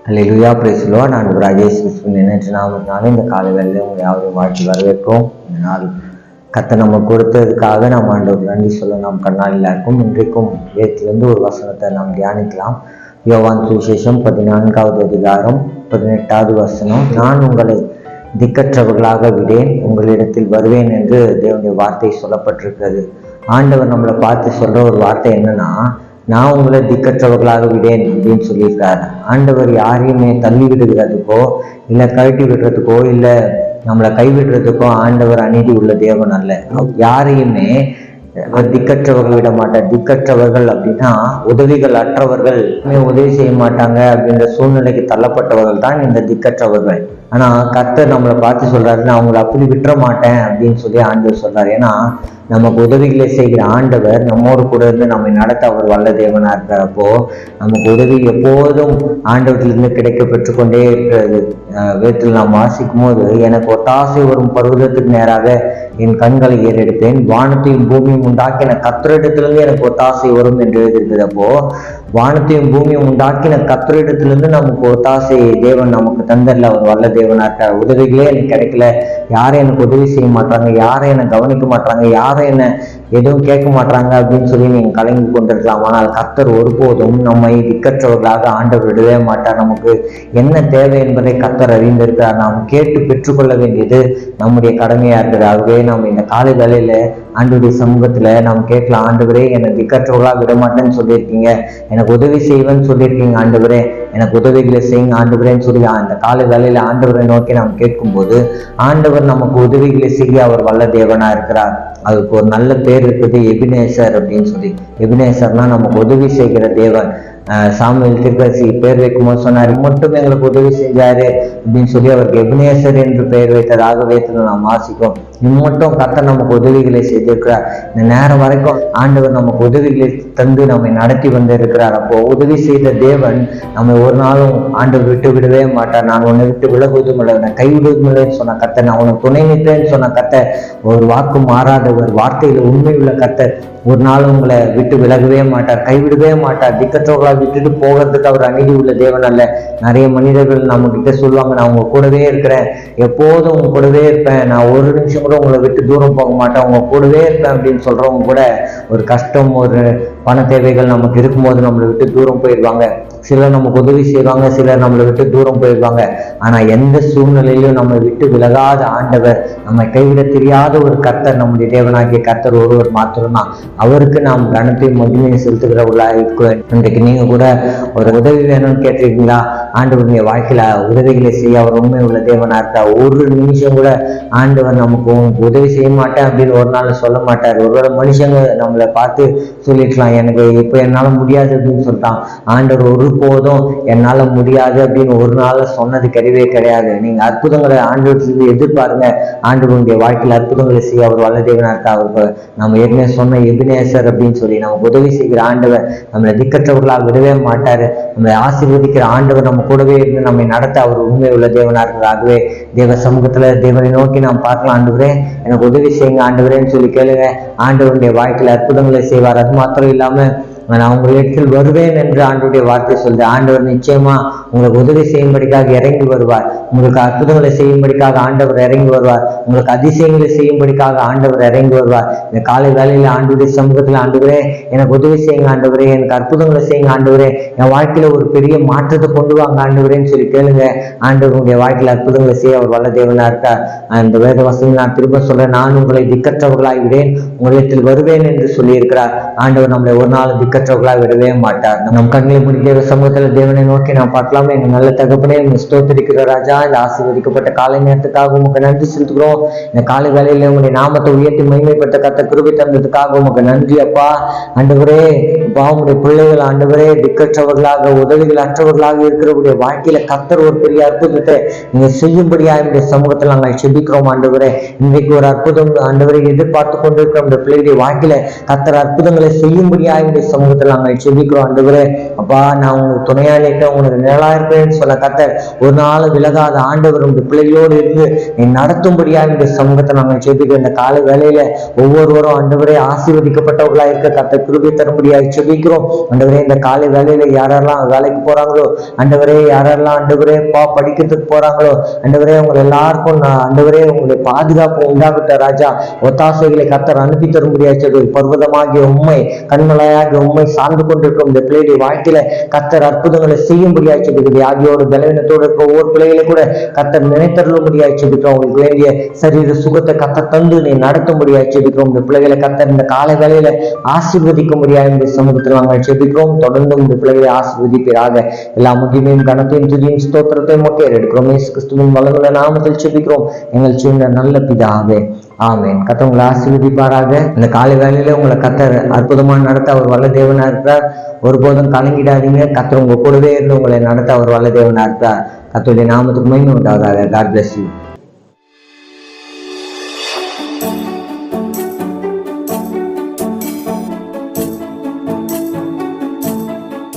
Hallelujah, praise the Lord. நான் ராஜேஷ் கிறிஸ்துவின் நினைச்சு நாமத்தினால இந்த காலை வேளையில உங்களை யாரையும் வாழ்த்து வரவேற்கிறோம். இந்த நாள் கர்த்தர் நம்ம கொடுத்ததுக்காக நாம் ஆண்டவருக்கு நன்றி சொல்ல நாம் கண்ணாடியில் இருக்கும். இன்றைக்கும் வேதத்திலிருந்து ஒரு வசனத்தை நாம் தியானிக்கலாம். யோவான் சுவிசேஷம் 14வது அதிகாரம் 18வது வசனம். நான் உங்களை திக்கற்றவர்களாக விடேன், உங்களிடத்தில் வருவேன் என்று தேவனுடைய வார்த்தை சொல்லப்பட்டிருக்கிறது. ஆண்டவர் நம்மளை பார்த்து சொல்ற ஒரு வார்த்தை என்னன்னா, நான் உங்களை திக்கற்றவர்களாக விடேன் அப்படின்னு சொல்லியிருக்காரு. ஆண்டவர் யாரையுமே தள்ளி விடுகிறதுக்கோ இல்லை கழட்டி விடுறதுக்கோ இல்லை நம்மளை கைவிடுறதுக்கோ ஆண்டவர் அநீதி உள்ள தேவன் அல்ல. யாரையுமே திக்கற்றவர்கள் விட மாட்டார். திக்கற்றவர்கள் அப்படின்னா உதவிகள் அற்றவர்கள், உதவி செய்ய மாட்டாங்க அப்படின்ற சூழ்நிலைக்கு தள்ளப்பட்டவர்கள் தான் இந்த திக்கற்றவர்கள். ஆனா கர்த்தர் நம்மளை பார்த்து சொல்றாரு, நான் அவங்களை அப்படி விட்டுற மாட்டேன் அப்படின்னு சொல்லி ஆண்டவர் சொல்றாரு. ஏன்னா நமக்கு உதவிகளை செய்கிற ஆண்டவர் நம்மோடு கூட இருந்து நம்மை நடத்த அவர் வல்ல தேவனா இருக்கிறப்போ நமக்கு உதவி எப்போதும் ஆண்டவற்றிலிருந்து கிடைக்க பெற்றுக்கொண்டே இருக்கிறது. வேதத்தில் நாம் வாசிக்கும் போது, எனக்கு ஒத்தாசை வரும் பர்வதத்துக்கு நேராக என் கண்களை ஏறெடுப்பேன், வானத்தையும் பூமியும் உண்டாக்கின கர்த்தரிடத்திலிருந்து எனக்கு ஒத்தாசை வரும் என்று எழுதியிருக்கிறது. அப்போ வானத்தையும் பூமியும் உண்டாக்கின கர்த்தரிடத்திலிருந்து நமக்கு ஒத்தாசை தேவன் நமக்கு தந்தரல அவர் வல்ல தேவனா இருக்கார். உதவிகளே எனக்கு கிடைக்கல, யாரும் எனக்கு உதவி செய்ய மாட்டாங்க, யாரும் என்னை கவனிக்க மாட்டாங்க, யாரும் என்ன எதுவும் கேட்க மாட்டாங்க அப்படின்னு சொல்லி நீங்க கலங்கி கொண்டிருக்கலாம். ஆனால் கர்த்தர் ஒருபோதும் நம்மை திக்கற்றவர்களாக ஆண்டவர் விடவே மாட்டார். நமக்கு என்ன தேவை என்பதை கர்த்தர் அறிந்திருக்கிறார். நாம் கேட்டு பெற்றுக்கொள்ள வேண்டியது நம்முடைய கடமையா இருக்கிறது. ஆகவே நாம் இந்த காலை வேளையில ஆண்டவருடைய சமூகத்துல நாம் கேட்கலாம், ஆண்டவரே என்னை திக்கற்றவர்களாக விட மாட்டேன்னு சொல்லியிருக்கீங்க, எனக்கு உதவி செய்வேன்னு சொல்லியிருக்கீங்க, ஆண்டவரே எனக்கு உதவிகளை செய்யுங்க ஆண்டவரேன்னு சொல்லி இந்த காலை வேளையில ஆண்டவரை நோக்கி நாம் கேட்கும்போது ஆண்டவர் நமக்கு உதவிகளை செய்ய அவர் வல்ல தேவனா இருக்கிறார். அதுக்கு ஒரு நல்ல பேர் இருக்குது, எபினேசர் அப்படின்னு சொல்லி. எபினேசர்னா நமக்கு உதவி செய்கிற தேவன். சாமுவேல் தீர்க்கதரிசி பேர் வைக்கும்போது சொன்னார், மட்டும் எங்களுக்கு உதவி செஞ்சாரு அப்படின்னு சொல்லி அவருக்கு எபினேசர் என்று பெயர் வைத்ததாக வேதத்தில் நாம் வாசிக்கும். இம்மட்டும் கர்த்தர் நமக்கு உதவிகளை செய்திருக்கிறார். இந்த நேரம் வரைக்கும் ஆண்டவர் நமக்கு உதவிகளை தந்து நம்மை நடத்தி வந்திருக்கிறார். அப்போ உதவி செய்த தேவன் நம்மை ஒரு நாளும் ஆண்டவர் விட்டு விடவே மாட்டார். நான் உன்னை விட்டு விலகுவதும் இல்லை, நான் கைவிடுவதும் இல்லைன்னு சொன்ன கர்த்தர், நான் உனக்கு துணை நிற்பேன்னு சொன்ன கர்த்தர், ஒரு வாக்கு மாறாதவர், வார்த்தையில உண்மை உள்ள கர்த்தர், ஒரு நாள் உங்களை விட்டு விலகவே மாட்டார், கைவிடவே மாட்டார். திக்கற்றவர்களாக விட்டுட்டு போகிறதுக்கு அவர் அநீதி உள்ள தேவன் அல்ல. நிறைய மனிதர்கள் நம்ம கிட்ட சொல்லுவாங்க, நான் உங்க கூடவே இருக்கிறேன், எப்போதும் உங்க கூடவே இருப்பேன், நான் ஒரு நிமிஷம் கூட உங்களை விட்டு தூரம் போக மாட்டேன், உங்க கூடவே இருப்பேன் அப்படின்னு சொல்றவங்க கூட ஒரு கஷ்டம், ஒரு பண தேவைகள் நமக்கு இருக்கும்போது நம்மளை விட்டு தூரம் போயிடுவாங்க. சிலர் நமக்கு உதவி செய்வாங்க, சிலர் நம்மளை விட்டு தூரம் போயிடுவாங்க. ஆனா எந்த சூழ்நிலையிலும் நம்ம விட்டு விலகாத ஆண்டவர், நம்மை கைவிட தெரியாத ஒரு கர்த்தர், நம்முடைய தேவனாகிய கர்த்தர் ஒருவர் மாத்திரம்தான். அவருக்கு நாம் கனத்தையும் மகிமையை செலுத்துகிறவர்களாக இருக்கிறோம். இன்றைக்கு நீங்க கூட ஒரு உதவி வேணும்னு கேட்டிருக்கீங்களா? ஆண்டவருடைய வாழ்க்கையில உதவிகளை செய்ய அவர் உண்மை உள்ள தேவனா இருக்கா. ஒரு நிமிஷம் கூட ஆண்டவர் நமக்கு உதவி செய்ய மாட்டேன் அப்படின்னு ஒரு நாள் சொல்ல மாட்டார். ஒருவேளை மனுஷங்க நம்மளை பார்த்து சொல்லிக்கலாம், எனக்கு இப்ப என்னால முடியாது அப்படின்னு சொல்லிட்டான். ஆண்டவர் ஒருபோதும் என்னால முடியாது அப்படின்னு ஒரு நாள் சொன்னது கிடையவே கிடையாது. நீங்க அற்புதங்களை ஆண்டவருக்கு எதிர்பாருங்க. ஆண்டவருடைய வாழ்க்கையில் அற்புதங்களை செய்ய அவர் வல்ல தேவனா இருக்கா. அவருக்கு நம்ம ஏற்கனவே சொன்ன எபினேசர் அப்படின்னு சொல்லி நமக்கு உதவி செய்கிற ஆண்டவர் நம்மளை திக்கற்றவர்களாக விடவே மாட்டாரு. நம்மளை ஆசீர்வதிக்கிற ஆண்டவர் நம்ம கூடவே இருந்து நம்மை நடத்த அவர் உண்மை உள்ள தேவனா இருக்கிறாகவே தேவ சமூகத்துல தேவனை நோக்கி நாம் பார்க்கலாம். ஆண்டவரே எனக்கு உதவி செய்யுங்க ஆண்டவரேன்னு சொல்லி கேளுங்க. ஆண்டவருடைய வாழ்க்கையில அற்புதங்களை செய்வார். அது மாத்திரம் இல்லாம நான் உங்களிடத்தில் வருவேன் என்று ஆண்டவருடைய வார்த்தை சொல்லுது. ஆண்டவர் நிச்சயமா உங்களுக்கு உதவி செய்யும்படிக்காக இறங்கி வருவார். உங்களுக்கு அற்புதங்களை செய்யும்படிக்காக ஆண்டவர் இறங்கி வருவார். உங்களுக்கு அதிசயங்களை செய்யும்படிக்காக ஆண்டவர் இறங்கி வருவார். இந்த காலை வேளையில ஆண்டவருடைய சமூகத்துல, ஆண்டவரே எனக்கு உதவி செய்யுங்க ஆண்டவரே, எனக்கு அற்புதங்களை செய்யுங்க ஆண்டவரே, என் வாழ்க்கையில ஒரு பெரிய மாற்றத்தை கொண்டு வாங்க ஆண்டவரேன்னு சொல்லி கேளுங்க. ஆண்டவருடைய வாழ்க்கையில அற்புதங்களை செய்ய அவர் வல்ல தேவனா இருக்கார். அந்த வேத வசனம் நான் திரும்ப சொல்றேன், நான் உங்களை திக்கற்றவர்களாய் விடேன், உங்களிடத்தில் வருவேன் என்று சொல்லி இருக்கிறார். ஆண்டவர் நம்மளை ஒரு நாள் திக்கற்றவர்களாக விடவே மாட்டார். நம் கண்களை மூடி தேவ சமூகத்துல தேவனை நோக்கி நாம் பார்க்கலாமே. எங்க நல்ல தகப்பனே, ஸ்தோத்திரிக்கிற ராஜா, இந்த ஆசீர்வதிக்கப்பட்ட காலை நேரத்துக்காக உமக்கு நன்றி செலுத்துகிறோம். இந்த காலை வேளையில உங்களுடைய நாமத்தை உயர்த்தி மகிமைப்பட்ட கர்த்தர் கிருபை தந்ததுக்காக உமக்கு நன்றி அப்பா. ஆண்டவரே, உங்களுடைய பிள்ளைகள் ஆண்டவரே திக்கற்றவர்களாக உதவிகள் அற்றவர்களாக இருக்கிறவருடைய வாழ்க்கையில கர்த்தர் ஒரு பெரிய அற்புதத்தை நீங்க செய்யும்படியா இந்த சமூகத்தில் நாங்கள் செபிக்கிறோம். ஆண்டவரே, இன்றைக்கு ஒரு அற்புதம் ஆண்டவரை எதிர்பார்த்து கொண்டிருக்கிற இந்த பிள்ளைகளுடைய வாழ்க்கையில கர்த்தர் அற்புதங்களை செய்யும்படியா இந்த சமூகத்தில் நாங்கள் செபிக்கிறோம். ஆண்டவரே அப்பா, நான் உங்களுக்கு துணையா நிற்கிறேன், உங்களுக்கு நிழலா இருப்பேன்னு சொன்ன கர்த்தர் ஒரு நாள் விலகாத ஆண்டவர் உங்க பிள்ளைகளோடு இருந்து நீ நடத்தும்படியா இந்த சமூகத்தை நாங்கள் செபிக்கிறோம். இந்த காலை வேளையில ஒவ்வொருவரும் ஆண்டவரே ஆசீர்வதிக்கப்பட்டவர்களா இருக்க கர்த்தர் கிருபை தரும்படியாக செபிக்கிறோம். ஆண்டவரே இந்த காலை வேளையில யாரெல்லாம் வேலைக்கு போறாங்களோ, ஆண்டவரே யாரெல்லாம் ஆண்டவரே படிக்கிறதுக்கு போறாங்களோ, ஆண்டவரே உங்க எல்லாருக்கும் ஆண்டவரே உங்களுடைய பாதுகாப்பு உண்டாகட்ட ராஜா. ஒத்தாசைகளை கர்த்தர் அனுப்பி தரும்படியாக சொல்லி பர்வதமாகிய உண்மை கண்மலையாகிய உண்மை சார்ந்து கொண்டிருக்கும் இந்த பிள்ளைகளுடைய வாழ்க்கையில கர்த்தர் அற்புதங்களை செய்யும்படியாக சொல்லிக்கிறது. ஆகியோட பலவீனத்தோடு இருக்க ஒவ்வொரு பிள்ளைகளை கூட கர்த்தர் நினைத்தருளும்படியாக சொல்லிக்கிறோம். உங்களுக்கு வேண்டிய சரீர சுகத்தை கர்த்தர் தந்து நீ நடத்தும்படியாக சொல்லிக்கிறோம். இந்த பிள்ளைகளை கர்த்தர் இந்த காலை வேளையில ஆசீர்வதிக்கும்படியாக இந்த சமூகத்தில் நாங்கள் செபிக்கிறோம். தொடர்ந்து இந்த பிள்ளைகளை ஆசீர்வதிப்பீராக. எல்லா மகிமையும் கனத்தையும் துதியும் ஸ்தோத்திரத்தையும் மக்கள் எடுக்கிறோம். இயேசு கிறிஸ்துவின் வல்லமையுள்ள நாமத்தில் செபிக்கிறோம் எங்கள் சின்ன நல்ல பிதாவே, ஆமென். கர்த்தர் உங்களை ஆசீர்வதிப்பாராக. இந்த காலை வேளையில உங்களை கர்த்தர் அற்புதமா நடத்த அவர் வல்ல தேவனா இருக்கிறார். ஒருபோதும் கலங்கிடாதீங்க. கர்த்தர் உங்க கூடவே இருந்து உங்களை நடத்த அவர் வல்ல தேவனா இருக்கிறார். கர்த்தருடைய நாமத்துக்கு மகிமை உண்டாவதாக. God bless you.